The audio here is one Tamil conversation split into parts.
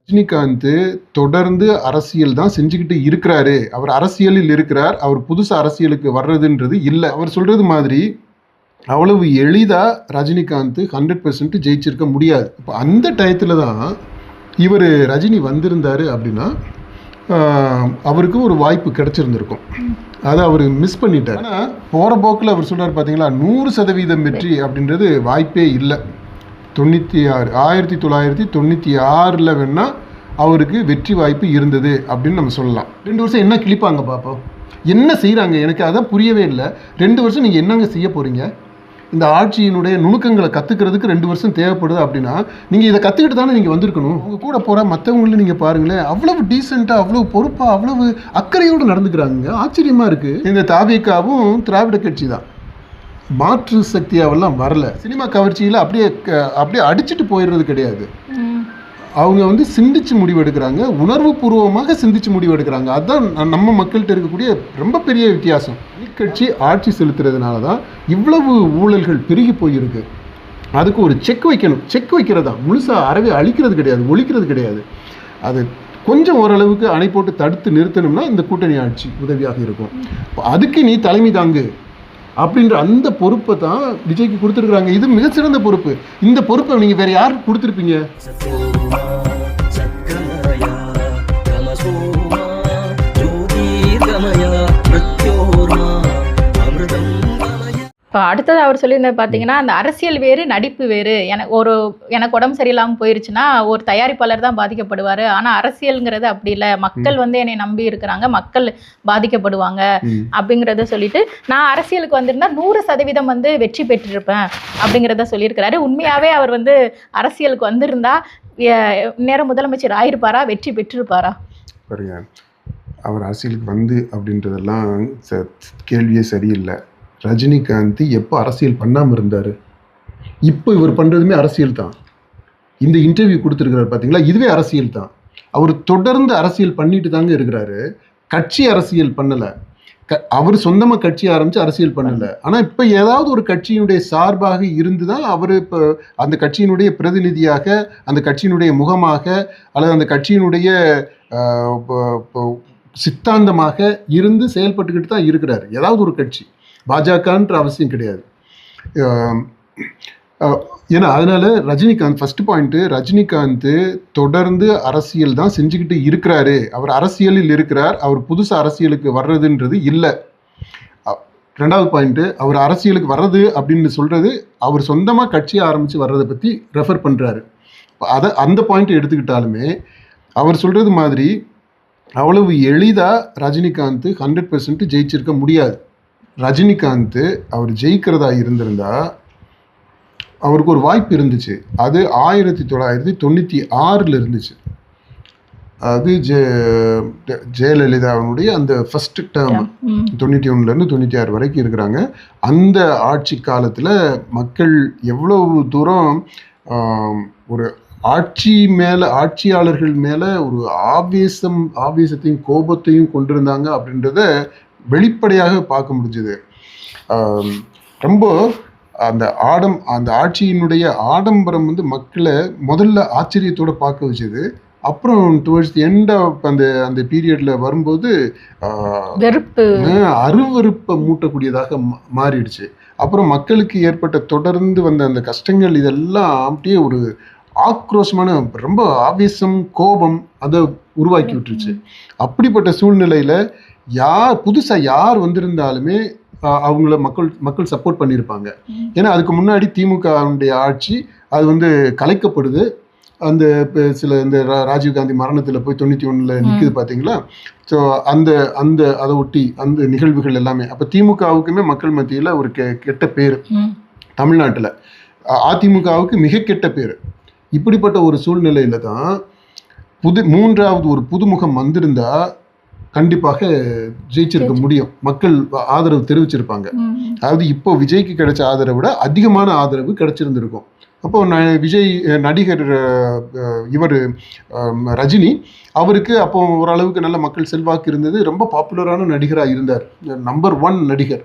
ரஜினிகாந்த் தொடர்ந்து அரசியல் தான் செஞ்சுக்கிட்டு இருக்கிறாரு. அவர் அரசியலில் இருக்கிறார். அவர் புதுசு அரசியலுக்கு வர்றதுன்றது இல்லை. அவர் சொல்றது மாதிரி அவ்வளவு எளிதா ரஜினிகாந்த் 100% ஜெயிச்சிருக்க முடியாது. இப்போ அந்த டயத்துல தான் இவர் ரஜினி வந்திருந்தாரு அப்படின்னா அவருக்கு ஒரு வாய்ப்பு கிடைச்சிருந்திருக்கும். அதை அவர் மிஸ் பண்ணிட்டார். ஆனால் போகிற போக்கில் அவர் சொல்றாரு பார்த்தீங்களா, 100% வெற்றி அப்படின்றது வாய்ப்பே இல்லை. 1996 வேணா அவருக்கு வெற்றி வாய்ப்பு இருந்தது அப்படின்னு நம்ம சொல்லலாம். 2 வருஷம் என்ன கிழிப்பாங்க பார்ப்போம், என்ன செய்கிறாங்க, எனக்கு அதான் புரியவே இல்லை. 2 வருஷம் நீங்கள் என்னங்க செய்ய போகிறீங்க? இந்த ஆட்சியினுடைய நுணுக்கங்களை கற்றுக்கிறதுக்கு 2 வருஷம் தேவைப்படுது அப்படின்னா நீங்கள் இதை கற்றுக்கிட்டு தானே நீங்கள் வந்திருக்கணும். உங்கள் கூட போகிற மற்றவங்களும் நீங்கள் பாருங்களேன், அவ்வளவு டீசெண்டாக, அவ்வளவு பொறுப்பாக, அவ்வளவு அக்கறையோடு நடந்துக்கிறாங்க. ஆச்சரியமாக இருக்குது. இந்த தாவேகாவும் திராவிட கட்சி தான், மாற்று சக்தியாவெல்லாம் வரல. சினிமா கவர்ச்சியில் அப்படியே அடிச்சுட்டு போயிடுறது கிடையாது. அவங்க சிந்திச்சு முடிவு எடுக்கிறாங்க, உணர்வு பூர்வமாக சிந்திச்சு முடிவு எடுக்கிறாங்க. அதுதான் நம்ம மக்கள்கிட்ட இருக்கக்கூடிய ரொம்ப பெரிய வித்தியாசம். கட்சி ஆட்சி செலுத்துறதுனால தான் இவ்வளவு ஊழல்கள் பெருகி போயிருக்கு. அதுக்கு ஒரு செக் வைக்கணும். செக் வைக்கிறதா, முழுசாக அறவே அழிக்கிறது கிடையாது, ஒழிக்கிறது கிடையாது. அது கொஞ்சம் ஓரளவுக்கு அணை போட்டு தடுத்து நிறுத்தணும்னா இந்த கூட்டணி ஆட்சி உதவியாக இருக்கும். அதுக்கு நீ தலைமை தாங்கு அப்படின்ற அந்த பொறுப்பை தான் விஜய்க்கு கொடுத்துருக்குறாங்க. இது மிகச்சிறந்த பொறுப்பு. இந்த பொறுப்பை நீங்கள் வேற யாருக்கு கொடுத்துருப்பீங்க? இப்போ அடுத்தது அவர் சொல்லியிருந்தது பார்த்தீங்கன்னா, அந்த அரசியல் வேறு, நடிப்பு வேறு. எனக்கு உடம்பு சரியில்லாமல் போயிருச்சுன்னா ஒரு தயாரிப்பாளர் தான் பாதிக்கப்படுவார். ஆனால் அரசியலுங்கிறது அப்படி இல்லை, மக்கள் என்னை நம்பி இருக்கிறாங்க, மக்கள் பாதிக்கப்படுவாங்க அப்படிங்கிறத சொல்லிட்டு, நான் அரசியலுக்கு வந்திருந்தா 100% வெற்றி பெற்றிருப்பேன் அப்படிங்கிறத சொல்லியிருக்கிறாரு. உண்மையாகவே அவர் அரசியலுக்கு வந்திருந்தா நேரம் முதலமைச்சர் ஆயிருப்பாரா, வெற்றி பெற்றிருப்பாரா? பாருங்க, அவர் அரசியலுக்கு அப்படின்றதெல்லாம் கேள்வியே சரியில்லை. ரஜினிகாந்த் எப்போ அரசியல் பண்ணாமல் இருந்தார்? இப்போ இவர் பண்ணுறதுமே அரசியல் தான். இந்த இன்டர்வியூ கொடுத்துருக்கிறார் பார்த்தீங்களா, இதுவே அரசியல் தான். அவர் தொடர்ந்து அரசியல் பண்ணிட்டு தாங்க இருக்கிறாரு. கட்சி அரசியல் பண்ணலை, அவர் சொந்தமாக கட்சி ஆரம்பித்து அரசியல் பண்ணலை. ஆனால் இப்போ ஏதாவது ஒரு கட்சியினுடைய சார்பாக இருந்து தான் அவர் இப்போ அந்த கட்சியினுடைய பிரதிநிதியாக, அந்த கட்சியினுடைய முகமாக, அல்லது அந்த கட்சியினுடைய சித்தாந்தமாக இருந்து செயல்பட்டுக்கிட்டு தான் இருக்கிறார். ஏதாவது ஒரு கட்சி, பாஜகன்ற அவசியம் கிடையாது. ஏன்னா அதனால ரஜினிகாந்த், ஃபர்ஸ்ட் பாயிண்ட்டு, ரஜினிகாந்த் தொடர்ந்து அரசியல் தான் செஞ்சுக்கிட்டு இருக்கிறாரு. அவர் அரசியலில் இருக்கிறார். அவர் புதுசு அரசியலுக்கு வர்றதுன்றது இல்லை. 2வது பாயிண்ட்டு, அவர் அரசியலுக்கு வர்றது அப்படின்னு சொல்றது அவர் சொந்தமாக கட்சியை ஆரம்பித்து வர்றதை பற்றி ரெஃபர் பண்ணுறாரு. அந்த பாயிண்ட் எடுத்துக்கிட்டாலுமே அவர் சொல்றது மாதிரி அவ்வளவு எளிதாக ரஜினிகாந்த் 100% ஜெயிச்சிருக்க முடியாது. ரஜினிகாந்த் அவர் ஜெயிக்கிறதா இருந்திருந்தா அவருக்கு ஒரு வாய்ப்பு இருந்துச்சு. அது 1996 இருந்துச்சு. அது ஜெயலலிதாவுடைய அந்த ஃபர்ஸ்ட் டேர்ம் 91 96 வரைக்கும் இருக்கிறாங்க. அந்த ஆட்சி காலத்தில் மக்கள் எவ்வளவு தூரம் ஒரு ஆட்சியாளர்கள் மேலே ஒரு ஆவேசத்தையும் கோபத்தையும் கொண்டிருந்தாங்க அப்படின்றத வெளிப்படையாக பார்க்க முடிஞ்சது. ரொம்ப அந்த ஆட்சியினுடைய ஆடம்பரம் மக்களை முதல்ல ஆச்சரியத்தோட பார்க்க வச்சது. அப்புறம் டுவர்ட்ஸ் தி எண்ட் ஆஃப் அந்த பீரியட்ல வரும்போது அருவருப்பை மூட்டக்கூடியதாக மாறிடுச்சு. அப்புறம் மக்களுக்கு ஏற்பட்ட தொடர்ந்து வந்த அந்த கஷ்டங்கள் இதெல்லாம் அப்படியே ஒரு ஆக்ரோஷமான, ரொம்ப ஆவேசம், கோபம் அதை உருவாக்கி விட்டுருச்சு. அப்படிப்பட்ட சூழ்நிலையில புதுசாக யார் வந்திருந்தாலுமே அவங்கள மக்கள் சப்போர்ட் பண்ணியிருப்பாங்க. ஏன்னா அதுக்கு முன்னாடி திமுகவுடைய ஆட்சி அது கலைக்கப்படுது. அந்த இந்த ராஜீவ்காந்தி மரணத்தில் போய் 91 நிற்குது பார்த்தீங்களா. ஸோ அதை ஒட்டி அந்த நிகழ்வுகள் எல்லாமே அப்போ திமுகவுக்குமே மக்கள் மத்தியில் ஒரு கெட்ட பேர், தமிழ்நாட்டில் அதிமுகவுக்கு மிக கெட்ட பேர். இப்படிப்பட்ட ஒரு சூழ்நிலையில தான் 3வது ஒரு புதுமுகம் வந்திருந்தா கண்டிப்பாக ஜெயிச்சிருக்க முடியும். மக்கள் ஆதரவு தெரிவிச்சிருப்பாங்க. அதாவது இப்போ விஜய்க்கு கிடைச்ச ஆதரவை விட அதிகமான ஆதரவு கிடைச்சிருந்திருக்கும். அப்போ விஜய் நடிகர் இவர் ரஜினி, அவருக்கு அப்போ ஓரளவுக்கு நல்ல மக்கள் செல்வாக்கு இருந்தது. ரொம்ப பாப்புலரான நடிகராக இருந்தார். நம்பர் 1 நடிகர்.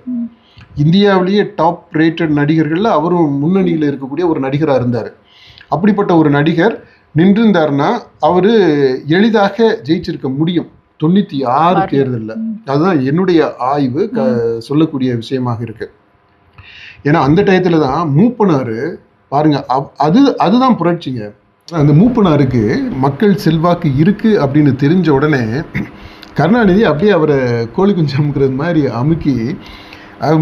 இந்தியாவிலேயே டாப் ரேட்டட் நடிகர்களில் அவரும் முன்னணியில் இருக்கக்கூடிய ஒரு நடிகராக இருந்தார். அப்படிப்பட்ட ஒரு நடிகர் நின்றிருந்தாருன்னா அவர் எளிதாக ஜெயிச்சிருக்க முடியும் 96 தேர்தலில். அதுதான் என்னுடைய ஆய்வு சொல்லக்கூடிய விஷயமாக இருக்கு. ஏன்னா அந்த டயத்தில் தான் மூப்பனார் பாருங்க, அதுதான் புரட்சிங்க. அந்த மூப்பனாருக்கு மக்கள் செல்வாக்கு இருக்கு அப்படின்னு தெரிஞ்ச உடனே கருணாநிதி அப்படியே அவரை கோழி குஞ்சு அமுக்கிறது மாதிரி அமுக்கி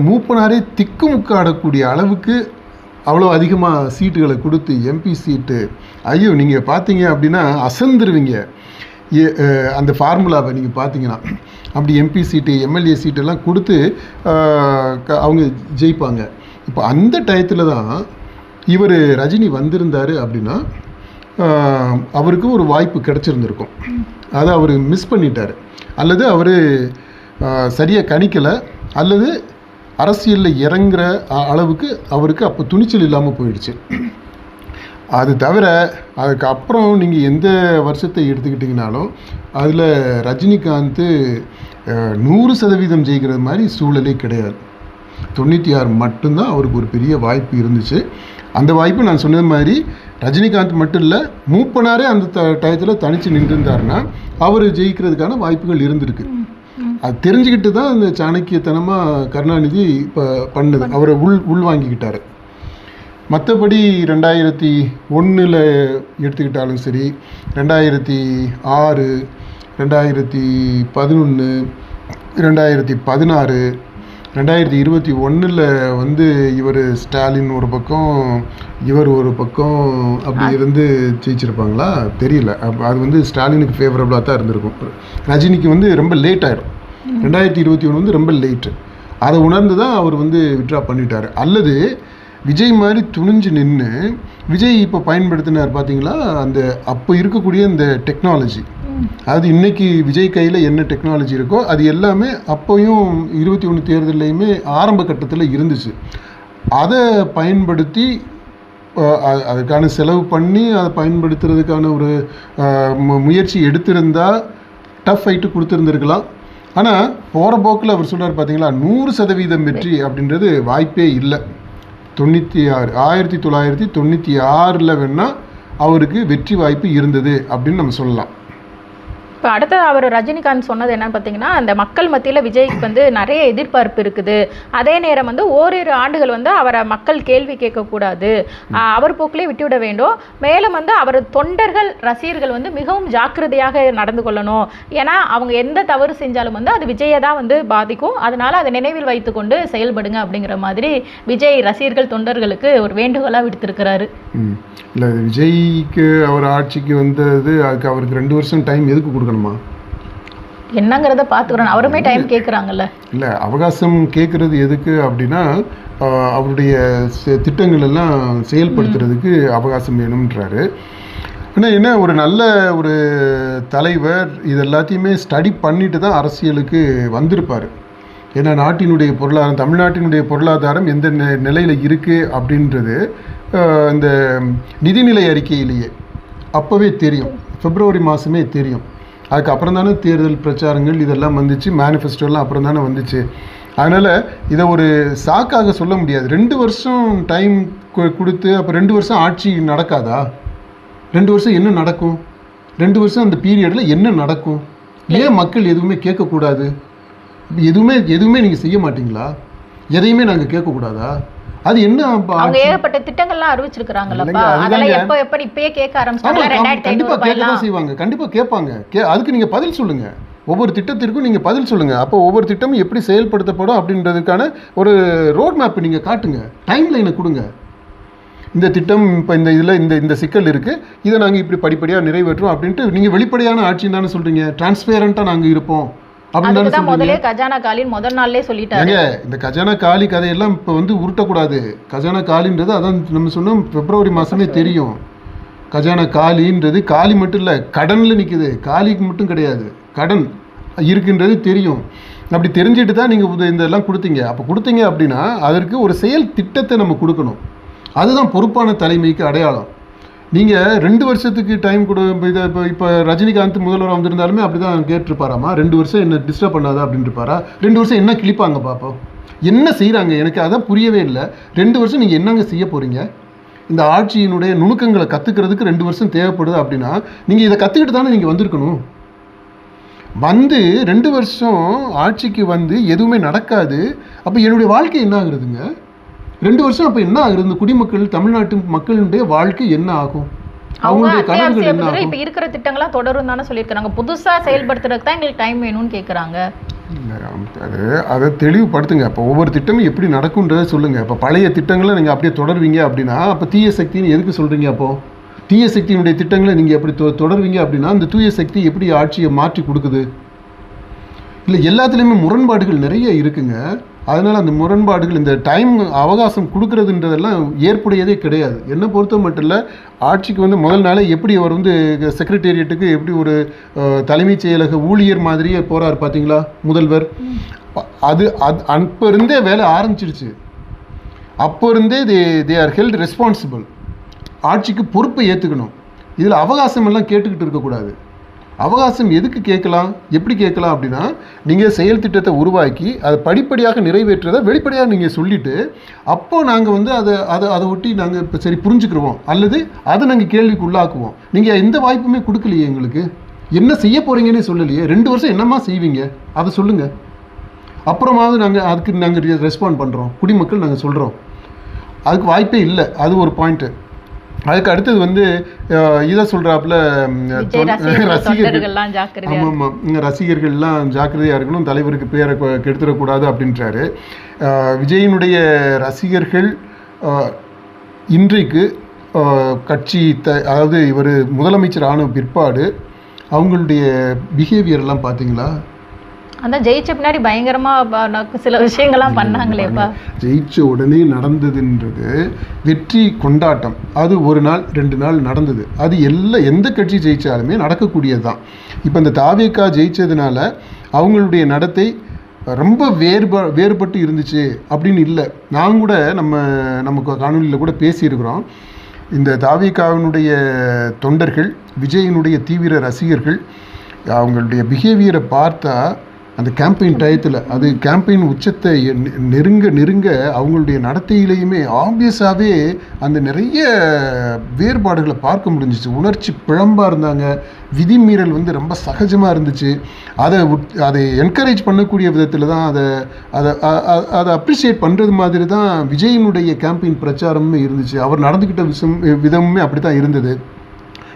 மூப்பனாரே திக்குமுக்கு ஆடக்கூடிய அளவுக்கு அவ்வளோ அதிகமாக சீட்டுகளை கொடுத்து எம்பி சீட்டு, ஐயோ நீங்கள் பார்த்தீங்க அப்படின்னா அசந்துருவீங்க. அந்த ஃபார்முலாவை நீங்கள் பார்த்தீங்கன்னா அப்படி எம்பி சீட்டு எம்எல்ஏ சீட்டெல்லாம் கொடுத்து அவங்க ஜெயிப்பாங்க. இப்போ அந்த டயத்தில் தான் இவர் ரஜினி வந்திருந்தார் அப்படின்னா அவருக்கு ஒரு வாய்ப்பு கிடச்சிருந்துருக்கும். அதை அவர் மிஸ் பண்ணிட்டார், அல்லது அவர் சரியாக கணிக்கலை, அல்லது அரசியலில் இறங்குற அளவுக்கு அவருக்கு அப்போ துணிச்சல் இல்லாமல் போயிடுச்சு. அது தவிர அதுக்கப்புறம் நீங்கள் எந்த வருஷத்தை எடுத்துக்கிட்டிங்கனாலும் அதில் ரஜினிகாந்த் 100% ஜெயிக்கிறது மாதிரி சூழலே கிடையாது. 96 மட்டும்தான் அவருக்கு ஒரு பெரிய வாய்ப்பு இருந்துச்சு. அந்த வாய்ப்பு நான் சொன்னது மாதிரி ரஜினிகாந்த் மட்டும் இல்லை, மூப்பனாரே அந்த டயத்தில் தனித்து நின்றுருந்தாருன்னா அவர் ஜெயிக்கிறதுக்கான வாய்ப்புகள் இருந்திருக்கு. அது தெரிஞ்சுக்கிட்டு தான் அந்த சாணக்கியத்தனமாக கருணாநிதி இப்போ பண்ணது, அவரை உள்வாங்கிக்கிட்டார். மற்றபடி 2001 எடுத்துக்கிட்டாலும் சரி, 2006, 2011, 2016, 2021 வந்து இவர் ஸ்டாலின் ஒரு பக்கம் இவர் ஒரு பக்கம் அப்படி இருந்து ஜெயிச்சிருப்பாங்களா தெரியல. அது வந்து ஸ்டாலினுக்கு ஃபேவரபுளாக தான் இருந்திருக்கும். ரஜினிக்கு வந்து ரொம்ப லேட் ஆகிடும். 2021 வந்து ரொம்ப லேட்டு. அதை உணர்ந்து தான் அவர் வந்து விட்ரா பண்ணிட்டார். அல்லது விஜய் மாதிரி துணிஞ்சு நின்று விஜய் இப்போ பயன்படுத்தினார் பார்த்தீங்களா, அந்த அப்போ இருக்கக்கூடிய இந்த டெக்னாலஜி, அது இன்னைக்கு விஜய் கையில் என்ன டெக்னாலஜி இருக்கோ அது எல்லாமே அப்போயும் 21 தேர்தலையுமே ஆரம்ப கட்டத்தில் இருந்துச்சு. அதை பயன்படுத்தி அதுக்கான செலவு பண்ணி அதை பயன்படுத்துறதுக்கான ஒரு முயற்சி எடுத்திருந்தால் டஃப் ஃபைட்டு கொடுத்துருந்துருக்கலாம். ஆனால் போகிற போக்கில் அவர் சொல்கிறார் பார்த்தீங்களா, 100% வெற்றி அப்படின்றது வாய்ப்பே இல்லை. 1996 வேணால் அவருக்கு வெற்றி வாய்ப்பு இருந்தது அப்படின்னு நம்ம சொல்லலாம். இப்போ அடுத்தது அவர் ரஜினிகாந்த் சொன்னது என்னன்னு பார்த்தீங்கன்னா, அந்த மக்கள் மத்தியில் விஜய்க்கு வந்து நிறைய எதிர்பார்ப்பு இருக்குது, அதே நேரம் வந்து ஓரிரு ஆண்டுகள் வந்து அவரை மக்கள் கேள்வி கேட்கக்கூடாது, அவர் போக்கிலே விட்டுவிட வேண்டும், மேலும் வந்து அவர் தொண்டர்கள் ரசிகர்கள் வந்து மிகவும் ஜாக்கிரதையாக நடந்து கொள்ளணும், ஏன்னா அவங்க எந்த தவறு செஞ்சாலும் வந்து அது விஜயை தான் வந்து பாதிக்கும், அதனால அதை நினைவில் வைத்து கொண்டு செயல்படுங்க அப்படிங்கிற மாதிரி விஜய் ரசிகர்கள் தொண்டர்களுக்கு ஒரு வேண்டுகோளாக விடுத்திருக்கிறாரு. இல்லை, விஜய்க்கு அவர் ஆட்சிக்கு வந்தது அதுக்கு அவருக்கு 2 வருஷம் டைம் எதுக்கு கொடுக்கணுமா என்னங்கிறத பார்த்துக்கிறோம். அவருமே டைம் கேட்குறாங்கல்ல. இல்லை, அவகாசம் கேட்குறது எதுக்கு அப்படின்னா அவருடைய திட்டங்கள் எல்லாம் செயல்படுத்துறதுக்கு அவகாசம் வேணும்ன்றாரு. ஆனால் என்ன, ஒரு நல்ல ஒரு தலைவர் இது எல்லாத்தையுமே ஸ்டடி பண்ணிட்டு தான் அரசியலுக்கு வந்திருப்பார். ஏன்னா நாட்டினுடைய பொருளாதாரம், தமிழ்நாட்டினுடைய பொருளாதாரம் எந்த நிலையில் இருக்குது அப்படின்றது இந்த நிதிநிலை அறிக்கையிலேயே அப்போவே தெரியும், பிப்ரவரி மாதமே தெரியும். அதுக்கப்புறம் தானே தேர்தல் பிரச்சாரங்கள் இதெல்லாம் வந்துச்சு, மேனிஃபெஸ்டோலாம் அப்புறம் தானே வந்துச்சு. அதனால் இதை ஒரு சாக்காக சொல்ல முடியாது. 2 வருஷம் டைம் கொடுத்து அப்போ 2 வருஷம் ஆட்சி நடக்காதா? 2 வருஷம் என்ன நடக்கும்? 2 வருஷம் அந்த பீரியடில் என்ன நடக்கும்? ஏன் மக்கள் எதுவுமே கேட்கக்கூடாது? எதுவுமே நீங்கள் செய்ய மாட்டீங்களா? எதையுமே நாங்கள் கேட்கக்கூடாதா? அது என்ன? அவங்க ஏகப்பட்ட திட்டங்கள்லாம் அறிவிச்சிருக்காங்கல்லப்பா, அதெல்லாம் எப்ப இப்பயே கேட்க ஆரம்பிச்சாங்க. கண்டிப்பா கேட்க தான் செய்வாங்க, கண்டிப்பா கேட்பாங்க. அதுக்கு நீங்க பதில் சொல்லுங்க, ஒவ்வொரு திட்டத்திற்கும் நீங்க பதில் சொல்லுங்க. அப்போ ஒவ்வொரு திட்டமும் எப்படி செயல்படுத்தப்படும் அப்படின்றதுக்கான ஒரு ரோட் மேப் நீங்க காட்டுங்க, டைம் லைனை கொடுங்க. இந்த திட்டம் இப்போ இந்த இதில் இந்த சிக்கல் இருக்குது, இதை நாங்கள் இப்படி படிப்படியாக நிறைவேற்றுவோம் அப்படின்ட்டு நீங்கள் வெளிப்படையான ஆட்சின்னு தானே சொல்கிறீங்க, டிரான்ஸ்பேரண்ட்டாக நாங்கள் இருப்போம் அப்படின்னு முதலே கஜானா காலின் முதல் நாள்லேயே சொல்லிட்டாங்க. இந்த கஜானா காலி கதையெல்லாம் இப்போ வந்து உருட்டக்கூடாது. கஜானா காலின்றது அதான் நம்ம சொன்னோம், பிப்ரவரி மாதமே தெரியும். கஜானா காலின்றது காலி மட்டும் இல்லை, கடனில் நிற்குது, காலிக்கு மட்டும் கிடையாது, கடன் இருக்குன்றது தெரியும். அப்படி தெரிஞ்சுட்டு தான் நீங்கள் இதெல்லாம் கொடுத்தீங்க. அப்போ கொடுத்தீங்க அப்படின்னா அதற்கு ஒரு செயல் திட்டத்தை நம்ம கொடுக்கணும். அதுதான் பொறுப்பான தலைமைக்கு அடையாளம். நீங்கள் 2 வருஷத்துக்கு டைம் கொடு. இப்போ ரஜினிகாந்த் முதல்வராக வந்திருந்தாலுமே அப்படி தான் கேட்டிருப்பாராமா, 2 வருஷம் என்ன டிஸ்டர்ப் பண்ணாதா அப்படின்னு இருப்பாரா? 2 வருஷம் என்ன கிழிப்பாங்க பார்ப்போம், என்ன செய்கிறாங்க எனக்கு அதான் புரியவே இல்லை. 2 வருஷம் நீங்கள் என்னங்க செய்ய போகிறீங்க? இந்த ஆட்சியினுடைய நுணுக்கங்களை கற்றுக்கிறதுக்கு 2 வருஷம் தேவைப்படுது அப்படின்னா நீங்கள் இதை கற்றுக்கிட்டு தானே நீங்கள் வந்திருக்கணும். வந்து 2 வருஷம் ஆட்சிக்கு வந்து எதுவுமே நடக்காது. அப்போ என்னுடைய வாழ்க்கை என்ன ஆகுறதுங்க? 2 வருஷம் அப்போ என்ன ஆகுறது? இந்த குடிமக்கள், தமிழ்நாட்டு மக்களுடைய வாழ்க்கை என்ன ஆகும்? அவங்களுடைய கனவுகள் என்ன ஆகும்? இப்போ இருக்கிற திட்டங்களா தொடரும் தானே சொல்லியிருக்காங்க. புதுசாக செயல்படுத்துறதுக்கு தான் எங்களுக்கு டைம் வேணும்னு கேட்குறாங்க. அதை தெளிவுபடுத்துங்க. அப்போ ஒவ்வொரு திட்டமும் எப்படி நடக்கும்ன்றதை சொல்லுங்கள். இப்போ பழைய திட்டங்களை நீங்கள் அப்படியே தொடர்வீங்க அப்படின்னா அப்போ தீய சக்தின்னு எதுக்கு சொல்கிறீங்க? அப்போது தீய சக்தியினுடைய திட்டங்களை நீங்கள் எப்படி தொடர்வீங்க அப்படின்னா அந்த தூய சக்தி எப்படி ஆட்சியை மாற்றி கொடுக்குது? இல்லை, எல்லாத்துலேயுமே முரண்பாடுகள் நிறைய இருக்குங்க. அதனால் அந்த முரண்பாடுகள், இந்த டைம் அவகாசம் கொடுக்குறதுன்றதெல்லாம் ஏற்புடையதே கிடையாது. என்னை பொறுத்த மட்டும் இல்லை, ஆட்சிக்கு வந்து முதல் நாளே எப்படி அவர் வந்து செக்ரட்டேரியட்டுக்கு எப்படி ஒரு தலைமைச் செயலக ஊழியர் மாதிரியே போகிறார் பார்த்தீங்களா முதல்வர். அது அப்போ இருந்தே வேலை ஆரம்பிச்சிருச்சு. அப்போ இருந்தே தே ஆர் ஹெல்ட் ரெஸ்பான்சிபிள். ஆட்சிக்கு பொறுப்பை ஏற்றுக்கணும். இதில் அவகாசம் எல்லாம் கேட்டுக்கிட்டு இருக்கக்கூடாது. அவகாசம் எதுக்கு கேட்கலாம், எப்படி கேட்கலாம் அப்படின்னா நீங்கள் செயல் திட்டத்தை உருவாக்கி அதை படிப்படியாக நிறைவேற்றதை வெளிப்படையாக நீங்கள் சொல்லிவிட்டு அப்போது நாங்கள் வந்து அதை ஒட்டி நாங்கள் இப்போ சரி புரிஞ்சுக்கிடுவோம் அல்லது அதை நாங்கள் கேள்விக்கு உள்ளாக்குவோம். நீங்கள் எந்த வாய்ப்புமே கொடுக்கலையே எங்களுக்கு. என்ன செய்ய போகிறீங்கன்னு சொல்லலையே. 2 வருஷம் என்னம்மா செய்வீங்க அதை சொல்லுங்கள். அப்புறமாவது நாங்கள் ரெஸ்பாண்ட் பண்ணுறோம், குடிமக்கள் நாங்கள் சொல்கிறோம். அதுக்கு வாய்ப்பே இல்லை. அது ஒரு பாயிண்ட்டு. அதுக்கு அடுத்தது வந்து இதை சொல்கிறாப்புல ரசிகர்கள்லாம் ஜாக்கிரதையாக இருக்கணும், தலைவருக்கு பேரை கெடுத்துடக்கூடாது அப்படின்றாரு. விஜயினுடைய ரசிகர்கள் இன்றைக்கு கட்சி அதாவது இவர் முதலமைச்சர் ஆன பிற்பாடு அவங்களுடைய பிஹேவியர்லாம் பார்த்தீங்களா? அதான் ஜெயிச்ச பின்னாடி பயங்கரமாக சில விஷயங்கள்லாம் பண்ணாங்களேப்பா. ஜெயிச்ச உடனே நடந்ததுன்றது வெற்றி கொண்டாட்டம். அது 1 நாள் 2 நாள் நடந்தது. அது எந்த கட்சி ஜெயித்தாலுமே நடக்கக்கூடியது தான். இப்போ இந்த தாவேகா ஜெயித்ததுனால அவங்களுடைய நடத்தை ரொம்ப வேறுபட்டு இருந்துச்சு அப்படின்னு இல்லை. நான் கூட நமக்கு காணொலியில் கூட பேசியிருக்கிறோம். இந்த தாவேகாவினுடைய தொண்டர்கள், விஜயினுடைய தீவிர ரசிகர்கள், அவங்களுடைய பிஹேவியரை பார்த்தா அந்த கேம்பெயின் டயத்தில், அது கேம்பெயின் உச்சத்தை நெருங்க அவங்களுடைய நடத்தையிலையுமே ஆப்வியஸாகவே அந்த நிறைய வேறுபாடுகளை பார்க்க முடிஞ்சிச்சு. உணர்ச்சி பிழம்பாக இருந்தாங்க. விதிமீறல் வந்து ரொம்ப சகஜமாக இருந்துச்சு. அதை என்கரேஜ் பண்ணக்கூடிய விதத்தில் தான் அதை அப்ரிஷியேட் பண்ணுறது மாதிரி தான் விஜயினுடைய கேம்பெயின் பிரச்சாரமுமே இருந்துச்சு. அவர் நடந்துக்கிட்ட விதமுமே அப்படி தான் இருந்தது.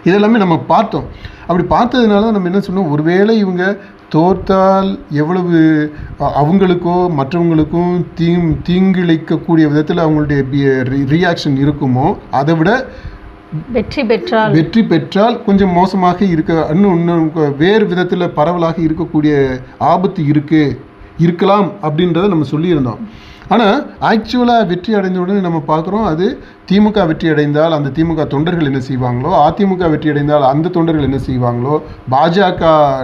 இதெல்லாமே நம்ம பார்த்தோம். அப்படி பார்த்ததுனால நம்ம என்ன சொன்னோம், ஒருவேளை இவங்க தோற்றால் எவ்வளவு அவங்களுக்கோ மற்றவங்களுக்கும் தீங்கிழைக்கக்கூடிய விதத்தில் அவங்களுடைய ரியாக்ஷன் இருக்குமோ அதை விட வெற்றி பெற்றால் கொஞ்சம் மோசமாக இன்னும் வேறு விதத்தில் பரவலாக இருக்கக்கூடிய ஆபத்து இருக்கலாம் அப்படின்றத நம்ம சொல்லியிருந்தோம். ஆனால் ஆக்சுவலாக வெற்றி அடைந்த உடனே நம்ம பார்க்குறோம், அது திமுக வெற்றி அடைந்தால் அந்த திமுக தொண்டர்கள் என்ன செய்வாங்களோ, அதிமுக வெற்றி அடைந்தால் அந்த தொண்டர்கள் என்ன செய்வாங்களோ, பாஜக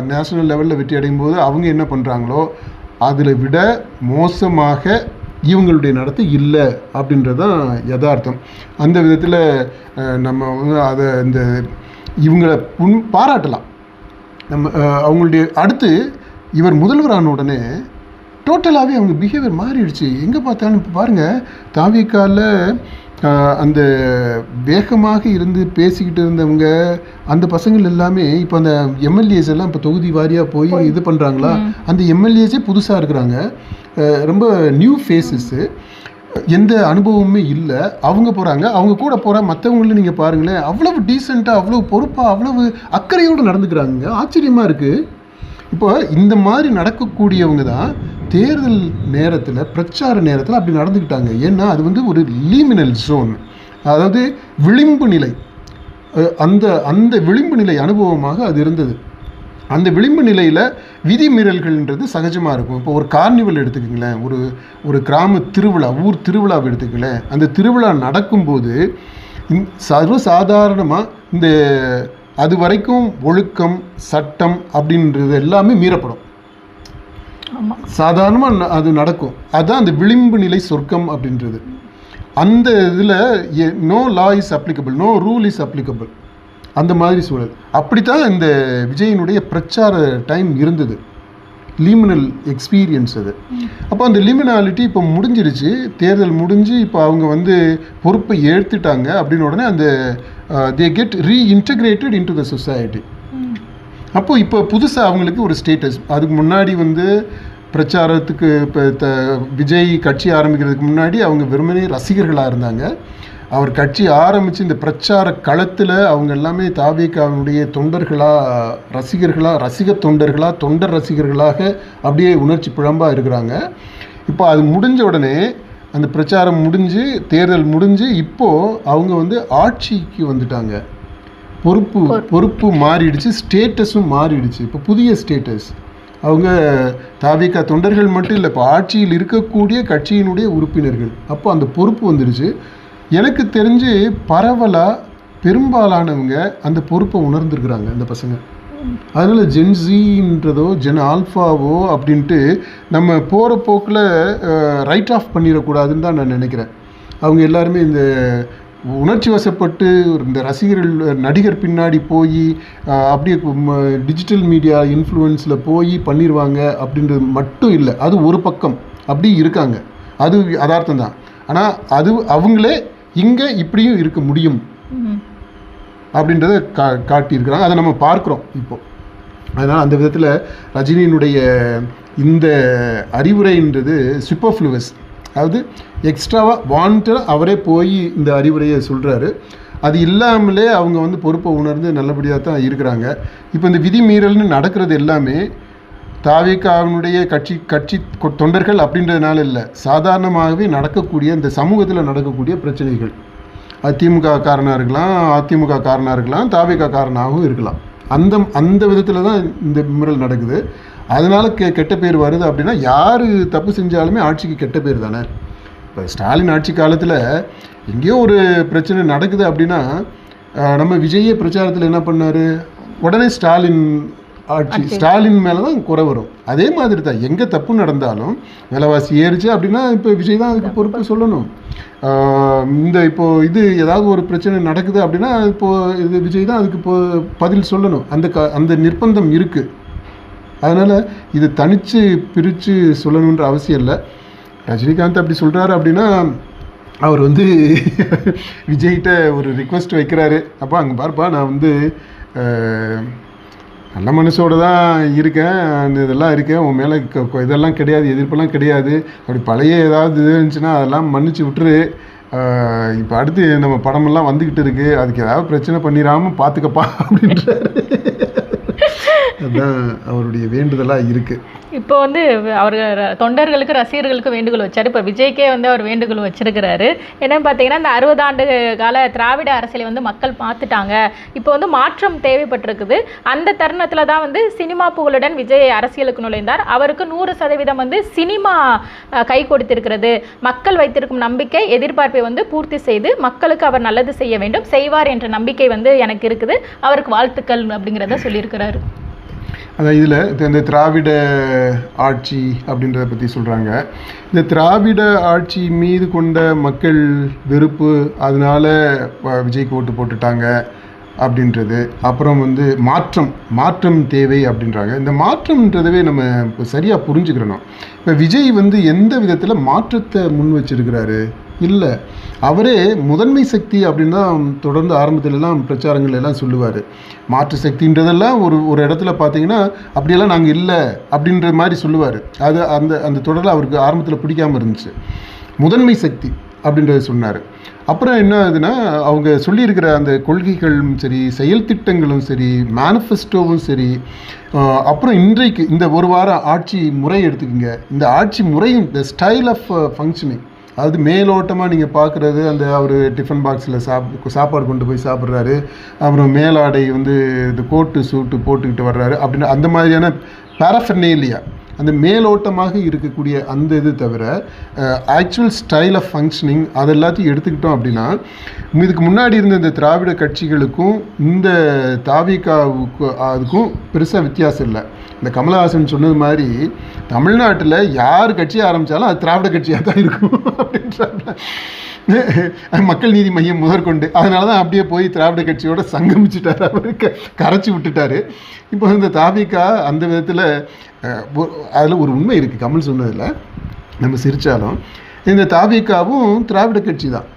நேஷனல் லெவலில் வெற்றி அடையும் போது அவங்க என்ன பண்ணுறாங்களோ அதில் விட மோசமாக இவங்களுடைய நடத்தை இல்லை அப்படின்றது தான் யதார்த்தம். அந்த விதத்தில் நம்ம அதை இவங்களை பாராட்டலாம். அவங்களுடைய அடுத்து இவர் முதல்வரான உடனே டோட்டலாகவே அவங்க பிஹேவியர் மாறிடுச்சு. எங்கே பார்த்தாலும் இப்போ பாருங்கள், தாவேகாவில் அந்த வேகமாக இருந்து பேசிக்கிட்டு இருந்தவங்க அந்த பசங்கள் எல்லாமே இப்போ அந்த எம்எல்ஏஸ் எல்லாம் இப்போ தொகுதி வாரியாக போய் இது பண்ணுறாங்களா, அந்த எம்எல்ஏஸே புதுசாக இருக்கிறாங்க. ரொம்ப நியூ ஃபேஸஸ்ஸு, எந்த அனுபவமுமே இல்லை. அவங்க போகிறாங்க, அவங்க கூட போகிற மற்றவங்களும் நீங்கள் பாருங்களேன், அவ்வளவு டீசெண்டாக, அவ்வளவு பொறுப்பாக, அவ்வளவு அக்கறையோடு நடந்துக்கிறாங்க. ஆச்சரியமாக இருக்குது. இப்போ இந்த மாதிரி நடக்கக்கூடியவங்க தான் தேர்தல் நேரத்தில், பிரச்சார நேரத்தில் அப்படி நடந்துக்கிட்டாங்க. ஏன்னா அது வந்து ஒரு லீமினல் ஜோன், அதாவது விளிம்பு நிலை. அந்த விளிம்பு நிலை அனுபவமாக அது இருந்தது. அந்த விளிம்பு நிலையில் விதிமீறல்கள்ன்றது சகஜமாக இருக்கும். இப்போ ஒரு கார்னிவல் எடுத்துக்கிங்களேன், ஒரு கிராம திருவிழா, ஊர் திருவிழாவை எடுத்துக்கங்களேன். அந்த திருவிழா நடக்கும்போது சர்வசாதாரணமாக அது வரைக்கும் ஒழுக்கம், சட்டம் அப்படின்றது எல்லாமே மீறப்படும். சாதாரணமாக அது நடக்கும். அதுதான் அந்த விளிம்பு நிலை சொர்க்கம் அப்படின்றது. அந்த இதில் no law is applicable, no rule is applicable, அந்த மாதிரி சூழல். அப்படித்தான் இந்த விஜயினுடைய பிரச்சார டைம் இருந்தது. லீமினல் எக்ஸ்பீரியன்ஸ் அது. அப்போ அந்த லிமினாலிட்டி இப்போ முடிஞ்சிருச்சு, தேர்தல் முடிஞ்சு இப்போ அவங்க வந்து பொறுப்பை ஏற்றுட்டாங்க அப்படின்னு உடனே அந்த they get reintegrated into the society. அப்போது இப்போ புதுசாக அவங்களுக்கு ஒரு ஸ்டேட்டஸ். அதுக்கு முன்னாடி வந்து பிரச்சாரத்துக்கு இப்போ விஜய் கட்சி ஆரம்பிக்கிறதுக்கு முன்னாடி அவங்க வெறுமனே ரசிகர்களாக இருந்தாங்க. அவர் கட்சி ஆரம்பித்து இந்த பிரச்சார களத்தில் அவங்க எல்லாமே தாவேகாவுடைய தொண்டர்களாக, ரசிக தொண்டர்களாக, தொண்டர் ரசிகர்களாக அப்படியே உணர்ச்சி பிழம்பாக இருக்கிறாங்க. இப்போ அது முடிஞ்ச உடனே அந்த பிரச்சாரம் முடிஞ்சு தேர்தல் முடிஞ்சு இப்போது அவங்க வந்து ஆட்சிக்கு வந்துட்டாங்க. பொறுப்பு மாறிடுச்சு, ஸ்டேட்டஸும் மாறிடுச்சு. இப்போ புதிய ஸ்டேட்டஸ். அவங்க தாவேகா தொண்டர்கள் மட்டும் இல்லை, இப்போ ஆட்சியில் இருக்கக்கூடிய கட்சியினுடைய உறுப்பினர்கள். அப்போ அந்த பொறுப்பு வந்துடுச்சு. எனக்கு தெரிஞ்சு பரவலாக பெரும்பாலானவங்க அந்த பொறுப்பை உணர்ந்துருக்குறாங்க இந்த பசங்க. அதனால் ஜென்ஸின்றதோ ஜென் ஆல்ஃபாவோ அப்படின்ட்டு நம்ம போகிற போக்கில் ரைட் ஆஃப் பண்ணிடக்கூடாதுன்னு தான் நான் நினைக்கிறேன். அவங்க எல்லாருமே இந்த உணர்ச்சி வசப்பட்டு இந்த ரசிகர்கள் நடிகர் பின்னாடி போய் அப்படியே டிஜிட்டல் மீடியா இன்ஃப்ளூயன்ஸில் போய் பண்ணிடுவாங்க அப்படின்றது மட்டும் இல்லை. அது ஒரு பக்கம் அப்படி இருக்காங்க, அது யதார்த்தம் தான். ஆனால் அது அவங்களே இங்கே இப்படியும் இருக்க முடியும் அப்படின்றத காட்டியிருக்கிறாங்க. அதை நம்ம பார்க்குறோம் இப்போது. அதனால் அந்த விதத்தில் ரஜினியினுடைய இந்த அறிவுரைன்றது சூப்பர்ஃப்ளூவஸ். அதாவது எக்ஸ்ட்ராவாக வாண்டடாக அவரே போய் இந்த அறிவுரையை சொல்கிறாரு. அது இல்லாமலே அவங்க வந்து பொறுப்பை உணர்ந்து நல்லபடியாக தான் இருக்கிறாங்க. இப்போ இந்த விதிமீறல்னு நடக்கிறது எல்லாமே தாவேகாவினுடைய கட்சி தொண்டர்கள் அப்படின்றதுனால இல்லை, சாதாரணமாகவே நடக்கக்கூடிய இந்த சமூகத்தில் நடக்கக்கூடிய பிரச்சனைகள். அது திமுக காரனாக இருக்கலாம், அதிமுக காரனாக இருக்கலாம், தாவேகா காரனாகவும் இருக்கலாம். அந்த விதத்தில் தான் இந்த மீறல் நடக்குது. அதனால் கெட்ட பேர் வருது அப்படின்னா யார் தப்பு செஞ்சாலுமே ஆட்சிக்கு கெட்ட பேர் தானே. இப்போ ஸ்டாலின் ஆட்சி காலத்தில் எங்கேயோ ஒரு பிரச்சனை நடக்குது அப்படின்னா நம்ம விஜயே பிரச்சாரத்தில் என்ன பண்ணார், உடனே ஸ்டாலின் மேலே தான் குறை வரும். அதே மாதிரி தான் எங்கே தப்பு நடந்தாலும் விலைவாசி ஏறிச்சு அப்படின்னா இப்போ விஜய் தான் அதுக்கு பொறுப்பு சொல்லணும். இப்போது இது ஏதாவது ஒரு பிரச்சனை நடக்குது அப்படின்னா இப்போது இது விஜய் தான் அதுக்கு பதில் சொல்லணும். அந்த நிர்பந்தம் இருக்குது. அதனால் இது தனித்து பிரித்து சொல்லணுன்ற அவசியம் இல்லை. ரஜினிகாந்த் அப்படி சொல்கிறாரு அப்படின்னா அவர் வந்து விஜய்கிட்ட ஒரு ரிக்வெஸ்ட் வைக்கிறாரு. அப்போ அங்கே பார்ப்பா, நான் வந்து நல்ல மனசோடு தான் இருக்கேன், இதெல்லாம் இருக்கேன், உன் மேலே இதெல்லாம் கிடையாது, எதிர்ப்பெல்லாம் கிடையாது, அப்படி பழைய ஏதாவது இது இருந்துச்சுன்னா அதெல்லாம் மன்னிச்சு விட்டுரு. இப்போ அடுத்து நம்ம படமெல்லாம் வந்துக்கிட்டு இருக்குது, அதுக்கு ஏதாவது பிரச்சனை பண்ணிடாமல் பார்த்துக்கப்பா அப்படின்றாரு. அதுதான் அவருடைய வேண்டுதலாக இருக்குது. இப்போ வந்து அவர் தொண்டர்களுக்கு ரசிகர்களுக்கு வேண்டுகோள் வச்சார். இப்போ விஜய்க்கே வந்து அவர் வேண்டுகோள் வச்சிருக்கிறாரு. என்னன்னு பார்த்தீங்கன்னா, இந்த 60 ஆண்டு கால திராவிட அரசியலை வந்து மக்கள் பார்த்துட்டாங்க, இப்போ வந்து மாற்றம் தேவைப்பட்டிருக்குது. அந்த தருணத்தில் தான் வந்து சினிமா புகழுடன் விஜய் அரசியலுக்கு நுழைந்தார். அவருக்கு 100% வந்து சினிமா கை கொடுத்திருக்கிறது. மக்கள் வைத்திருக்கும் நம்பிக்கை எதிர்பார்ப்பை வந்து பூர்த்தி செய்து மக்களுக்கு அவர் நல்லது செய்ய வேண்டும், செய்வார் என்ற நம்பிக்கை வந்து எனக்கு இருக்குது, அவருக்கு வாழ்த்துக்கள் அப்படிங்கிறத சொல்லியிருக்கிறாரு. அதான் இதில் இந்த திராவிட ஆட்சி அப்படின்றத பற்றி சொல்கிறாங்க. இந்த திராவிட ஆட்சி மீது கொண்ட மக்கள் வெறுப்பு, அதனால் விஜய்க்கு ஓட்டு போட்டுட்டாங்க அப்படின்றது. அப்புறம் வந்து மாற்றம் தேவை அப்படின்றாங்க. இந்த மாற்றம்ன்றதவே நம்ம இப்போ சரியாக புரிஞ்சுக்கிறணும். இப்போ விஜய் வந்து எந்த விதத்தில் மாற்றத்தை முன் வச்சிருக்கிறாரு? இல்லை, அவரே முதன்மை சக்தி அப்படின்னு தான் தொடர்ந்து ஆரம்பத்துலலாம் பிரச்சாரங்கள் எல்லாம் சொல்லுவார். மாற்று சக்தின்றதெல்லாம் ஒரு இடத்துல பார்த்தீங்கன்னா அப்படியெல்லாம் நாங்கள் இல்லை அப்படின்ற மாதிரி சொல்லுவார். அது அந்த தொடரில் அவருக்கு ஆரம்பத்தில் பிடிக்காமல் இருந்துச்சு. முதன்மை சக்தி அப்படின்றத சொன்னார். அப்புறம் என்ன ஆகுதுன்னா, அவங்க சொல்லியிருக்கிற அந்த கொள்கைகளும் சரி, செயல் திட்டங்களும் சரி, மேனிஃபெஸ்டோவும் சரி, அப்புறம் இன்றைக்கு இந்த ஒரு வாரம் ஆட்சி முறை எடுத்துக்கோங்க. இந்த ஆட்சி முறையும் இந்த ஸ்டைல் ஆஃப் ஃபங்க்ஷனிங், அது மேலோட்டமாக நீங்கள் பார்க்குறது, அந்த அவர் டிஃபன் பாக்ஸில் சாப்பாடு கொண்டு போய் சாப்பிட்றாரு, அப்புறம் மேலாடை வந்து இந்த கோட்டு சூட்டு போட்டுக்கிட்டு வர்றாரு அப்படின்னு அந்த மாதிரியான பேராஃபர்னேலியா, அந்த மேலோட்டமாக இருக்கக்கூடிய அந்த இது தவிர ஆக்சுவல் ஸ்டைல் ஆஃப் ஃபங்க்ஷனிங் அது எல்லாத்தையும் எடுத்துக்கிட்டோம் அப்படின்னா, இதுக்கு முன்னாடி இருந்த இந்த திராவிட கட்சிகளுக்கும் இந்த தாவேகாவுக்கு அதுக்கும் பெருசாக வித்தியாசம் இல்லை. இந்த கமலஹாசன் சொன்னது மாதிரி தமிழ்நாட்டில் யார் கட்சி ஆரம்பித்தாலும் அது திராவிட கட்சியாக தான் இருக்கும் அப்படின்றாங்க. மக்கள் நீதி மையம் முதற்கொண்டு. அதனால தான் அப்படியே போய் திராவிட கட்சியோட சங்கமிச்சுட்டார், அவருக்கு கரைச்சி விட்டுட்டார். இப்போ இந்த தாபிகா அந்த விதத்தில் அதில் ஒரு உண்மை இருக்குது கமல் சொன்னதில், நம்ம சிரித்தாலும் இந்த தாபிகாவும் திராவிட கட்சி தான்,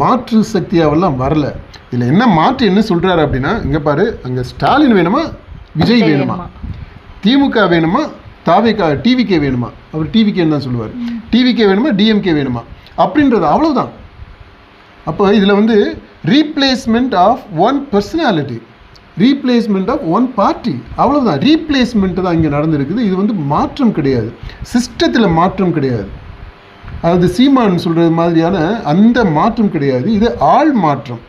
மாற்று சக்தியாவெல்லாம் வரல. இதில் என்ன மாற்று என்ன சொல்கிறாரு அப்படின்னா, இங்கே பாரு, அங்கே ஸ்டாலின் வேணுமா விஜய் வேணுமா, திமுக வேணுமா தாவேகா டிவிகே வேணுமா, அவர் டிவிகேன்னு தான் சொல்லுவார், டிவிகே வேணுமா டிஎம்கே வேணுமா அப்படின்றது, அவ்வளோதான். அப்போ இதில் வந்து replacement of one personality, replacement of one party, அவ்வளோதான். ரீப்ளேஸ்மெண்ட்டு தான் இங்கே நடந்திருக்குது. இது வந்து மாற்றம் கிடையாது, சிஸ்டத்தில் மாற்றம் கிடையாது. அதாவது சீமான் சொல்கிறது மாதிரியான அந்த மாற்றம் கிடையாது. இது ஆள் மாற்றம்,